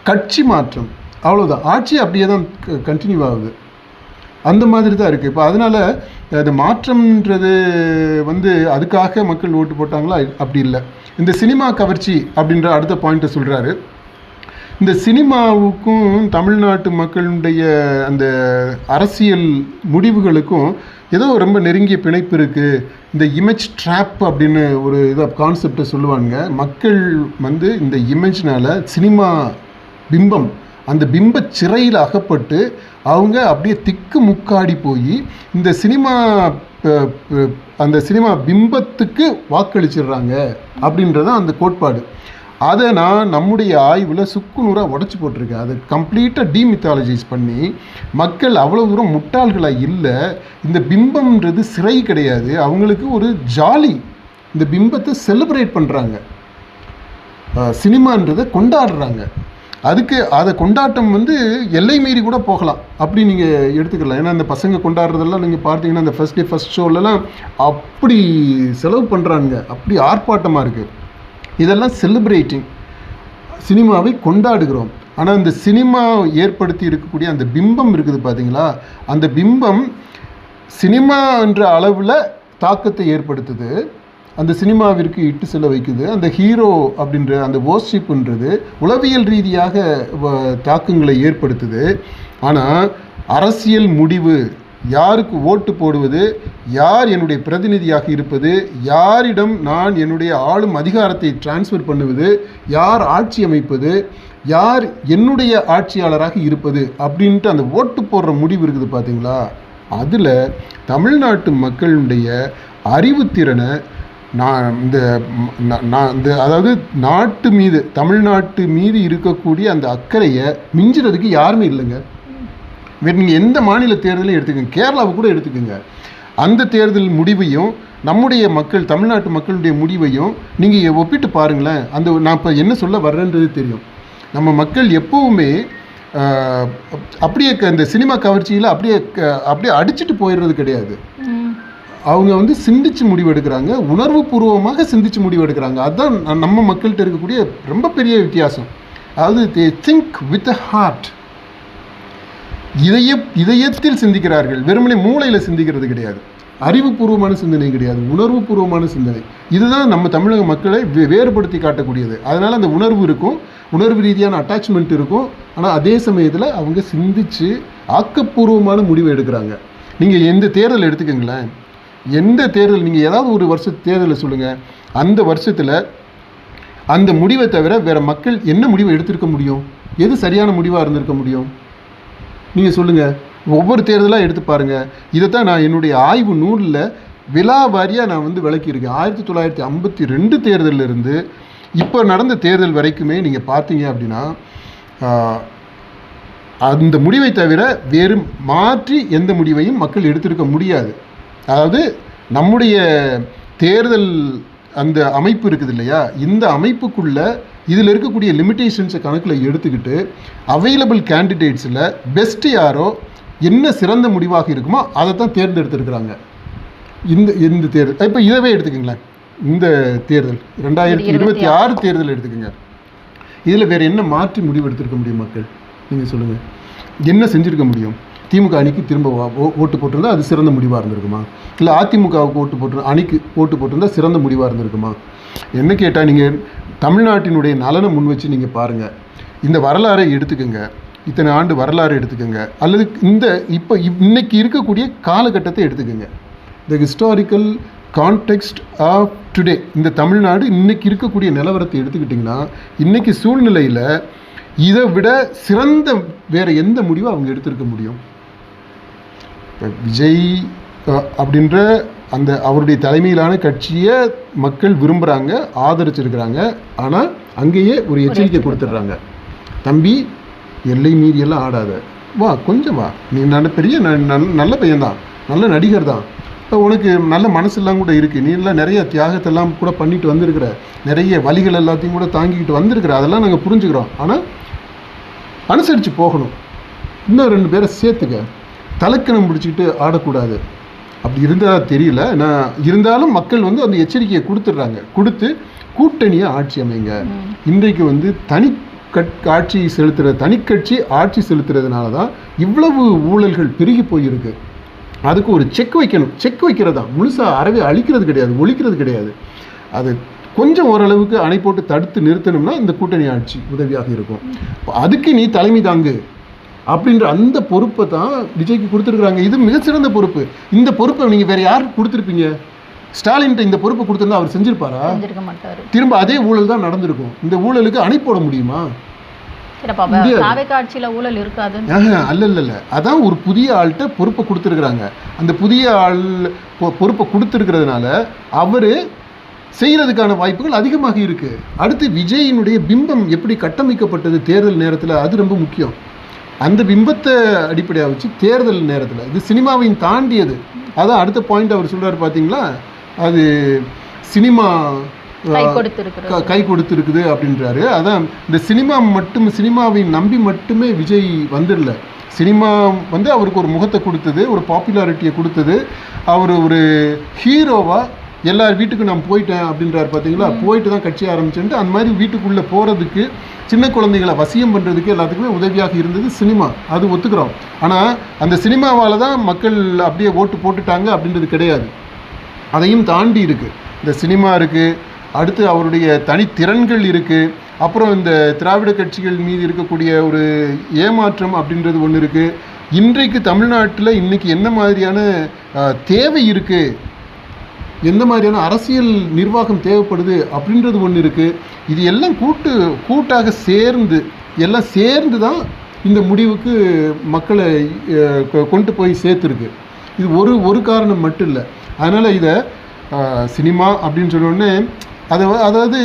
கட்சி மாற்றம், அவ்வளோதான். ஆட்சி அப்படியே தான் கண்டினியூ ஆகுது, அந்த மாதிரி தான் இருக்குது. இப்போ அதனால் அது மாற்றம்ன்றது வந்து அதுக்காக மக்கள் ஓட்டு போட்டாங்களா, அப்படி இல்லை. இந்த சினிமா கவர்ச்சி அப்படின்ற அடுத்த பாயிண்ட்டை சொல்கிறாரு. இந்த சினிமாவுக்கும் தமிழ்நாட்டு மக்களுடைய அந்த அரசியல் முடிவுகளுக்கும் ஏதோ ரொம்ப நெருங்கிய பிணைப்பு இருக்குது. இந்த இமேஜ் ட்ராப் அப்படின்னு ஒரு இதை கான்செப்டை சொல்லுவாங்க. மக்கள் வந்து இந்த இமேஜ்னால் சினிமா பிம்பம், அந்த பிம்ப சிறையில் அகப்பட்டு அவங்க அப்படியே திக்கு முக்காடி போய் இந்த சினிமா அந்த சினிமா பிம்பத்துக்கு வாக்களிச்சிடுறாங்க அப்படின்றது அந்த கோட்பாடு. அதை நான் நம்முடைய ஆய்வில் சுக்குநூறாக உடச்சி போட்டிருக்கேன். அதை கம்ப்ளீட்டாக டீமித்தாலஜைஸ் பண்ணி, மக்கள் அவ்வளோ தூரம் முட்டாள்களாக இல்லை. இந்த பிம்பம்ன்றது சிறை கிடையாது, அவங்களுக்கு ஒரு ஜாலி, இந்த பிம்பத்தை செலிப்ரேட் பண்ணுறாங்க, சினிமான்றதை கொண்டாடுறாங்க. அதுக்கு அதை கொண்டாட்டம் வந்து எல்லை மீறி கூட போகலாம், அப்படி நீங்கள் எடுத்துக்கலாம். ஏன்னா அந்த பசங்க கொண்டாடுறதெல்லாம் நீங்கள் பார்த்தீங்கன்னா அந்த ஃபஸ்ட் டே ஃபஸ்ட் ஷோலலாம் அப்படி செலவு பண்ணுறாங்க, அப்படி ஆர்ப்பாட்டமாக இருக்குது. இதெல்லாம் செலிப்ரேட்டிங், சினிமாவை கொண்டாடுகிறோம். ஆனால் இந்த சினிமா ஏற்படுத்தி இருக்கக்கூடிய அந்த பிம்பம் இருக்குது பார்த்தீங்களா, அந்த பிம்பம் சினிமா என்ற அளவில் தாக்கத்தை ஏற்படுத்துது, அந்த சினிமாவிற்கு இட்டு செல்ல வைக்குது. அந்த ஹீரோ அப்படின்ற அந்த வர்ஷிப்ன்றது உளவியல் ரீதியாக தாக்கங்களை ஏற்படுத்துது. ஆனால் அரசியல் முடிவு, யாருக்கு ஓட்டு போடுவது, யார் என்னுடைய பிரதிநிதியாக இருப்பது, யாரிடம் நான் என்னுடைய ஆளும் அதிகாரத்தை டிரான்ஸ்ஃபர் பண்ணுவது, யார் ஆட்சி அமைப்பது, யார் என்னுடைய ஆட்சியாளராக இருப்பது அப்படின்ட்டு அந்த ஓட்டு போடுற முடிவு இருக்குது பார்த்தீங்களா, அதில் தமிழ்நாட்டு மக்களுடைய அறிவுத்திறனை அதாவது நாட்டு மீது, தமிழ்நாட்டு மீது இருக்கக்கூடிய அந்த அக்கறையை மிஞ்சுறதுக்கு யாருமே இல்லைங்க. நீங்கள் எந்த மாநில தேர்தலையும் எடுத்துக்கோங்க, கேரளாவை கூட எடுத்துக்கோங்க, அந்த தேர்தல் முடிவையும் நம்முடைய மக்கள், தமிழ்நாட்டு மக்களுடைய முடிவையும் நீங்கள் ஒப்பிட்டு பாருங்களேன். அந்த நான் இப்போ என்ன சொல்ல வர்றேன்றது தெரியும். நம்ம மக்கள் எப்போவுமே அப்படியே இந்த சினிமா கவர்ச்சியில் அப்படியே அடிச்சுட்டு போயிடுறது கிடையாது. அவங்க வந்து சிந்திச்சு முடிவு எடுக்கிறாங்க, உணர்வு பூர்வமாக சிந்திச்சு முடிவு எடுக்கிறாங்க. அதுதான் நம்ம மக்கள்கிட்ட இருக்கக்கூடிய ரொம்ப பெரிய வித்தியாசம். அதாவது தே திங்க் வித் ஹார்ட், இதயத்தில் சிந்திக்கிறார்கள், வெறுமனே மூளையில் சிந்திக்கிறது கிடையாது. அறிவுபூர்வமான சிந்தனை கிடையாது, உணர்வு பூர்வமான சிந்தனை. இதுதான் நம்ம தமிழக மக்களை வேறுபடுத்தி காட்டக்கூடியது. அதனால் அந்த உணர்வு இருக்கும், உணர்வு ரீதியான அட்டாச்மெண்ட் இருக்கும். ஆனால் அதே சமயத்தில் அவங்க சிந்திச்சு ஆக்கப்பூர்வமான முடிவை எடுக்கிறாங்க. நீங்கள் எந்த தேர்தல் எடுத்துக்கங்களேன், எந்த தேர்தல், நீங்கள் ஏதாவது ஒரு வருஷத்து தேர்தலை சொல்லுங்கள், அந்த வருஷத்தில் அந்த முடிவை தவிர வேறு மக்கள் என்ன முடிவை எடுத்திருக்க முடியும்? எது சரியான முடிவாக இருந்திருக்க முடியும்? நீங்கள் சொல்லுங்கள். ஒவ்வொரு தேர்தலாக எடுத்து பாருங்கள். இதைத்தான் நான் என்னுடைய ஆய்வு நூலில் விலாவாரியாக நான் வந்து விளக்கியிருக்கேன். 1952 தேர்தலிருந்து இப்போ நடந்த தேர்தல் வரைக்குமே நீங்கள் பார்த்தீங்க அப்படின்னா அந்த முடிவை தவிர வேறு மாற்றி எந்த முடிவையும் மக்கள் எடுத்திருக்க முடியாது. அதாவது நம்முடைய தேர்தல் அந்த அமைப்பு இருக்குது இல்லையா, இந்த அமைப்புக்குள்ளே இதில் இருக்கக்கூடிய லிமிட்டேஷன்ஸை கணக்கில் எடுத்துக்கிட்டு அவைலபிள் கேண்டிடேட்ஸில் பெஸ்ட்டு யாரோ, என்ன சிறந்த முடிவாக இருக்குமோ அதை தான் தேர்ந்தெடுத்துருக்குறாங்க. இந்த தேர்தல் இப்போ இதவே எடுத்துக்கங்களேன், இந்த தேர்தல் 2026 தேர்தல் எடுத்துக்கோங்க. இதில் வேறு என்ன மாற்றி முடிவு எடுத்திருக்க முடியும் மக்கள்? நீங்கள் சொல்லுங்கள், என்ன செஞ்சுருக்க முடியும்? திமுக அணிக்கு திரும்ப ஓட்டு போட்டிருந்தால் அது சிறந்த முடிவாக இருந்திருக்குமா? இல்லை அதிமுகவுக்கு அணிக்கு ஓட்டு போட்டிருந்தால் சிறந்த முடிவாக இருந்திருக்குமா? என்ன கேட்டால் நீங்கள் தமிழ்நாட்டினுடைய நலனை முன் வச்சு நீங்கள் பாருங்கள். இந்த வரலாறை எடுத்துக்கோங்க, இத்தனை ஆண்டு வரலாறு எடுத்துக்கோங்க, அல்லது இன்னைக்கு இருக்கக்கூடிய காலகட்டத்தை எடுத்துக்கோங்க. இந்த ஹிஸ்டாரிக்கல் கான்டெக்ஸ்ட் ஆஃப் டுடே, இந்த தமிழ்நாடு இன்னைக்கு இருக்கக்கூடிய நிலவரத்தை எடுத்துக்கிட்டிங்கன்னா இன்றைக்கி சூழ்நிலையில் இதை விட சிறந்த வேறு எந்த முடிவும் அவங்க எடுத்திருக்க முடியும்? இப்போ விஜய் அப்படின்ற அந்த அவருடைய தலைமையிலான கட்சியை மக்கள் விரும்புகிறாங்க, ஆதரிச்சிருக்கிறாங்க. ஆனால் அங்கேயே ஒரு எச்சரிக்கை கொடுத்துட்றாங்க, தம்பி எல்லை மீறியெல்லாம் ஆடாத, வா கொஞ்சம் வா, நீ பெரிய நல்ல பையன்தான், நல்ல நடிகர் தான், இப்போ உனக்கு நல்ல மனசெல்லாம் கூட இருக்குது, நீ எல்லாம் நிறைய தியாகத்தெல்லாம் கூட பண்ணிட்டு வந்திருக்கிற, நிறைய வலிகள் எல்லாத்தையும் கூட தாங்கிக்கிட்டு வந்திருக்கிற, அதெல்லாம் நாங்கள் புரிஞ்சுக்கிறோம். ஆனால் அனுசரித்து போகணும், இன்னும் 2 பேரை சேர்த்துக்க, தலைக்கணம் பிடிச்சிக்கிட்டு ஆடக்கூடாது. அப்படி இருந்தால் தெரியல, நான் இருந்தாலும் மக்கள் வந்து அந்த எச்சரிக்கையை கொடுத்துட்றாங்க. கொடுத்து கூட்டணியை ஆட்சி அமைங்க. இன்றைக்கு ஆட்சி செலுத்துகிற தனிக்கட்சி ஆட்சி செலுத்துறதுனால தான் இவ்வளவு ஊழல்கள் பெருகி போயிருக்கு. அதுக்கு ஒரு செக் வைக்கணும். செக் வைக்கிறது தான், முழுசாக அறவே அழிக்கிறது கிடையாது, ஒழிக்கிறது கிடையாது. அது கொஞ்சம் ஓரளவுக்கு அணை போட்டு தடுத்து நிறுத்தணும்னா இந்த கூட்டணி ஆட்சி உதவியாக இருக்கும். அதுக்கு நீ தலைமை தாங்கு அப்படின்ற அந்த பொறுப்பை தான் விஜய்க்கு கொடுத்துருக்குறாங்க. இது மிகச்சிறந்த பொறுப்பு. இந்த பொறுப்பை நீங்கள் வேறு யாருக்கு கொடுத்துருப்பீங்க? ஸ்டாலின்ட்ட இந்த பொறுப்பை கொடுத்துருந்தா அவர் செஞ்சிருப்பாரா? திரும்ப அதே ஊழல் தான் நடந்திருக்கும். இந்த ஊழலுக்கு அணை போட முடியுமா? ஊழல் இருக்காது. அல்ல, அதான் ஒரு புதிய ஆள்கிட்ட பொறுப்பை கொடுத்துருக்குறாங்க. அந்த புதிய ஆள் பொறுப்பை கொடுத்துருக்கிறதுனால அவர் செய்கிறதுக்கான வாய்ப்புகள் அதிகமாக இருக்குது. அடுத்து விஜயினுடைய பிம்பம் எப்படி கட்டமைக்கப்பட்டது தேர்தல் நேரத்தில், அது ரொம்ப முக்கியம். அந்த பிம்பத்தை அடிப்படையாக வச்சு தேர்தல் நேரத்தில் இது சினிமாவையும் தாண்டியது. அதான் அடுத்த பாயிண்ட் அவர் சொல்கிறார் பார்த்தீங்களா, அது சினிமா கை கொடுத்துருக்குது அப்படின்றாரு. அதான் இந்த சினிமாவை நம்பி மட்டுமே விஜய் வந்துடல. சினிமா வந்து அவருக்கு ஒரு முகத்தை கொடுத்தது, ஒரு பாப்புலாரிட்டியை கொடுத்தது. அவர் ஒரு ஹீரோவாக எல்லார் வீட்டுக்கும் நான் போயிட்டேன் அப்படின்றார் பார்த்தீங்களா, போயிட்டு தான் கட்சி ஆரம்பிச்சுட்டு அந்த மாதிரி வீட்டுக்குள்ளே போகிறதுக்கு, சின்ன குழந்தைகளை வசியம் பண்ணுறதுக்கு எல்லாத்துக்குமே உதவியாக இருந்தது சினிமா. அது ஒத்துக்கிறோம். ஆனால் அந்த சினிமாவால் தான் மக்கள் அப்படியே ஓட்டு போட்டுட்டாங்க அப்படின்றது கிடையாது. அதையும் தாண்டி இருக்குது, இந்த சினிமா இருக்குது, அடுத்து அவருடைய தனித்திறன்கள் இருக்குது, அப்புறம் இந்த திராவிட கட்சிகள் மீது இருக்கக்கூடிய ஒரு ஏமாற்றம் அப்படின்றது ஒன்று இருக்குது. இன்றைக்கு தமிழ்நாட்டில் இன்றைக்கி என்ன மாதிரியான தேவை இருக்குது, எந்த மாதிரியான அரசியல் நிர்வாகம் தேவைப்படுது அப்படின்றது ஒன்று இருக்குது. இது எல்லாம் கூட்டாக எல்லாம் சேர்ந்து தான் இந்த முடிவுக்கு மக்களை கொண்டு போய் சேர்த்துருக்கு. இது ஒரு காரணம் மட்டும் இல்லை. அதனால் இதை சினிமா அப்படின்னு சொன்னோடனே அதாவது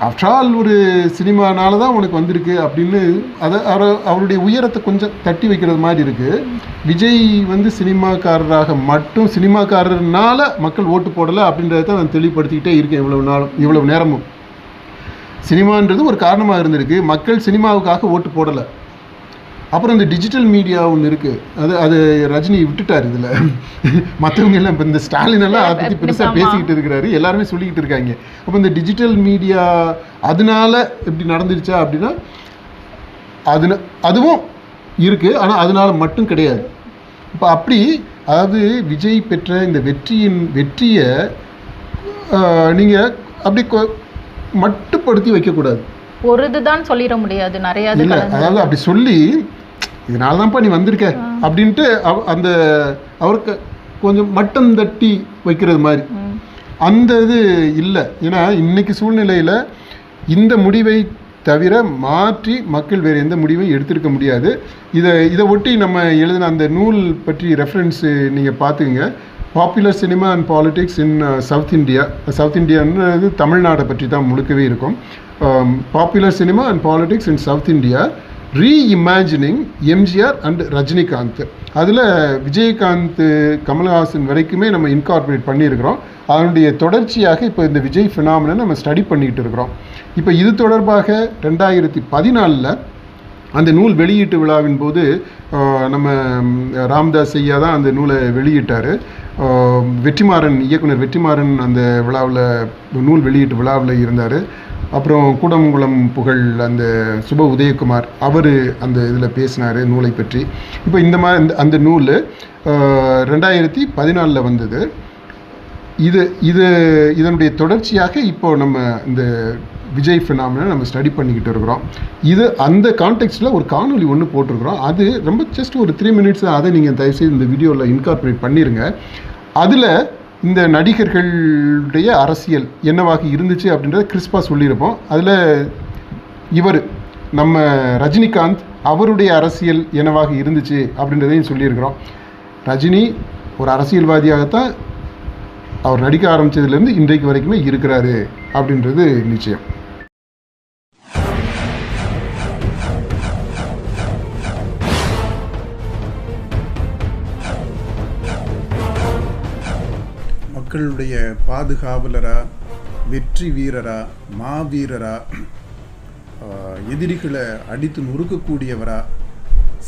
ஆஃப்டர் ஆல் ஒரு சினிமானால தான் உனக்கு வந்திருக்கு அப்படின்னு அவருடைய உயரத்தை கொஞ்சம் தட்டி வைக்கிறது மாதிரி இருக்குது. விஜய் வந்து சினிமாக்காரர்னால மக்கள் ஓட்டு போடலை அப்படின்றத தான் நான் தெளிவுபடுத்திக்கிட்டே இருக்கேன் இவ்வளவு நேரமும். சினிமான்றது ஒரு காரணமாக இருந்திருக்கு, மக்கள் சினிமாவுக்காக ஓட்டு போடலை. அப்புறம் இந்த டிஜிட்டல் மீடியா ஒன்று இருக்குது, அது ரஜினி விட்டுட்டார். இதில் மற்றவங்க எல்லாம் இப்போ இந்த ஸ்டாலினெல்லாம் அதை பற்றி பெருசாக பேசிக்கிட்டு இருக்கிறாரு, எல்லாருமே சொல்லிக்கிட்டு இருக்காங்க. அப்போ இந்த டிஜிட்டல் மீடியா அதனால எப்படி நடந்துருச்சா அப்படின்னா அதுவும் இருக்குது, ஆனால் அதனால மட்டும் கிடையாது. இப்போ அப்படி அதாவது விஜய் பெற்ற இந்த வெற்றியை நீங்கள் அப்படி மட்டுப்படுத்தி வைக்கக்கூடாது. ஒரு இதுதான் சொல்லிட முடியாது, நிறைய இல்லை. அதாவது அப்படி சொல்லி இதனால தான்ப்பா நீ வந்திருக்க அப்படின்ட்டு அந்த அவருக்கு கொஞ்சம் மட்டம் தட்டி வைக்கிறது மாதிரி அந்த இது இல்லை. ஏன்னா இன்னைக்கு சூழ்நிலையில் இந்த முடிவை தவிர மாற்றி மக்கள் வேறு எந்த முடிவையும் எடுத்திருக்க முடியாது. இதை ஒட்டி நம்ம எழுதின அந்த நூல் பற்றி ரெஃபரன்ஸு நீங்கள் பார்த்துக்குங்க. Popular cinema and politics in South இந்தியான்றது தமிழ்நாடை பற்றி தான் முழுக்கவே இருக்கும். Popular cinema and politics in South India, reimagining MGR and Rajinikanth. அதில் விஜயகாந்த், கமல்ஹாசன் வரைக்குமே நம்ம இன்கார்பரேட் பண்ணியிருக்கிறோம். அதனுடைய தொடர்ச்சியாக இப்போ இந்த விஜய் ஃபினாமினனை நம்ம ஸ்டடி பண்ணிக்கிட்டு இருக்கிறோம். இப்போ இது தொடர்பாக 2014 அந்த நூல் வெளியீட்டு விழாவின் போது நம்ம ராம்தாஸ் ஐயா தான் அந்த நூலை வெளியிட்டார். இயக்குனர் வெற்றிமாறன் அந்த விழாவில் நூல் வெளியீட்டு விழாவில் இருந்தார். அப்புறம் கூடங்குளம் புகழ் அந்த சுப உதயகுமார் அவர் அந்த இதில் பேசினார் நூலை பற்றி. இப்போ இந்த மாதிரி அந்த நூல் 2014 வந்தது. இதனுடைய தொடர்ச்சியாக இப்போ நம்ம இந்த விஜய் ஃபினாமினனை நம்ம ஸ்டடி பண்ணிக்கிட்டு இருக்கிறோம். அந்த கான்டெக்ஸ்டில் ஒரு காணொலி ஒன்று போட்டிருக்கிறோம். அது ரொம்ப ஜஸ்ட் ஒரு 3 minutes. அதை நீங்கள் தயவுசெய்து இந்த வீடியோவில் இன்கார்பரேட் பண்ணிடுங்க. அதில் இந்த நடிகர்களுடைய அரசியல் என்னவாக இருந்துச்சு அப்படின்றத கிறிஸ்பாக சொல்லியிருப்போம். அதில் இவர் நம்ம ரஜினிகாந்த் அவருடைய அரசியல் என்னவாக இருந்துச்சு அப்படின்றதையும் சொல்லியிருக்கிறோம். ரஜினி ஒரு அரசியல்வாதியாகத்தான் அவர் நடிக்க ஆரம்பித்ததுலேருந்து இன்றைக்கு வரைக்குமே இருக்கிறாரு அப்படின்றது நிச்சயம். மக்களுடைய பாதுகாவலரா, வெற்றி வீரரா, மாவீரரா, எதிரிகளை அடித்து நொறுக்கக்கூடியவரா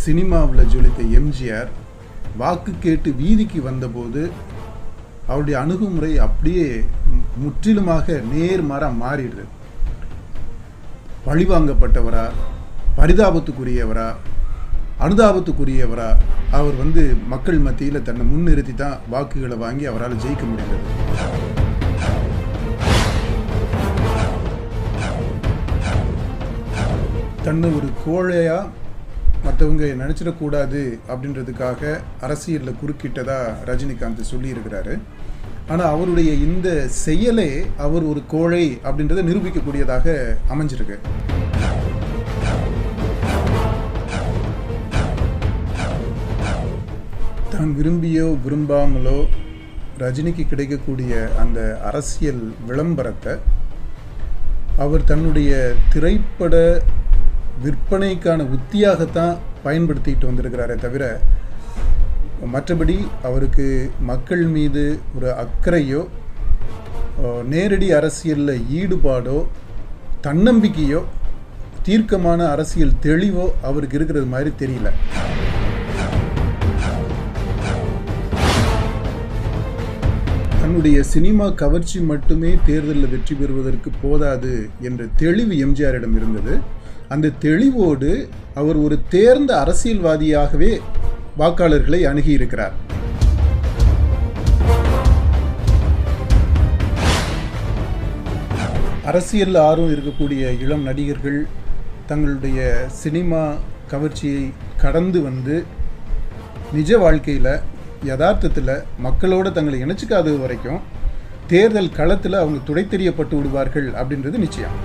சினிமாவில் ஜொலித்த எம்ஜிஆர் வாக்கு கேட்டு வீதிக்கு வந்தபோது அவருடைய அணுகுமுறை அப்படியே முற்றிலுமாக நேர்மாறாக மாறிடுது. பழிவாங்கப்பட்டவரா, பரிதாபத்துக்குரியவரா, அனுதாபத்துக்குரியவரா அவர் மக்கள் மத்தியில் தன்னை முன்னிறுத்தி தான் வாக்குகளை வாங்கி அவரால் ஜெயிக்க முடிந்தது. தன்னை ஒரு கோழையா மற்றவங்க நினச்சிடக்கூடாது அப்படின்றதுக்காக அரசியலில் குறுக்கிட்டதா ரஜினிகாந்த் சொல்லியிருக்கிறாரு. ஆனால் அவருடைய இந்த செயலே அவர் ஒரு கோழை அப்படின்றத நிரூபிக்கக்கூடியதாக அமைஞ்சிருக்கு. தான் விரும்பியோ விரும்பாமலோ ரஜினிக்கு கிடைக்கக்கூடிய அந்த அரசியல் விளம்பரத்தை அவர் தன்னுடைய திரைப்பட விற்பனைக்கான உத்தியாகத்தான் பயன்படுத்திக்கிட்டு வந்திருக்கிறாரே தவிர மற்றபடி அவருக்கு மக்கள் மீது ஒரு அக்கறையோ, நேரடி அரசியலில் ஈடுபாடோ, தன்னம்பிக்கையோ, தீர்க்கமான அரசியல் தெளிவோ அவருக்கு இருக்கிறது மாதிரி தெரியல. தன்னுடைய சினிமா கவர்ச்சி மட்டுமே தேர்தலில் வெற்றி பெறுவதற்கு போதாது என்ற தெளிவு எம்ஜிஆரிடம் இருந்தது. அந்த தெளிவோடு அவர் ஒரு தேர்ந்த அரசியல்வாதியாகவே வாக்காளர்களை அணுகியிருக்கிறார். அரசியல் ஆர்வம் இருக்கக்கூடிய இளம் நடிகர்கள் தங்களுடைய சினிமா கவர்ச்சியை கடந்து நிஜ வாழ்க்கையில் யதார்த்தத்தில் மக்களோடு தங்களை இணைச்சிக்காத வரைக்கும் தேர்தல் களத்தில் அவங்க துடை தெரியப்பட்டு விடுவார்கள் அப்படின்றது நிச்சயம்.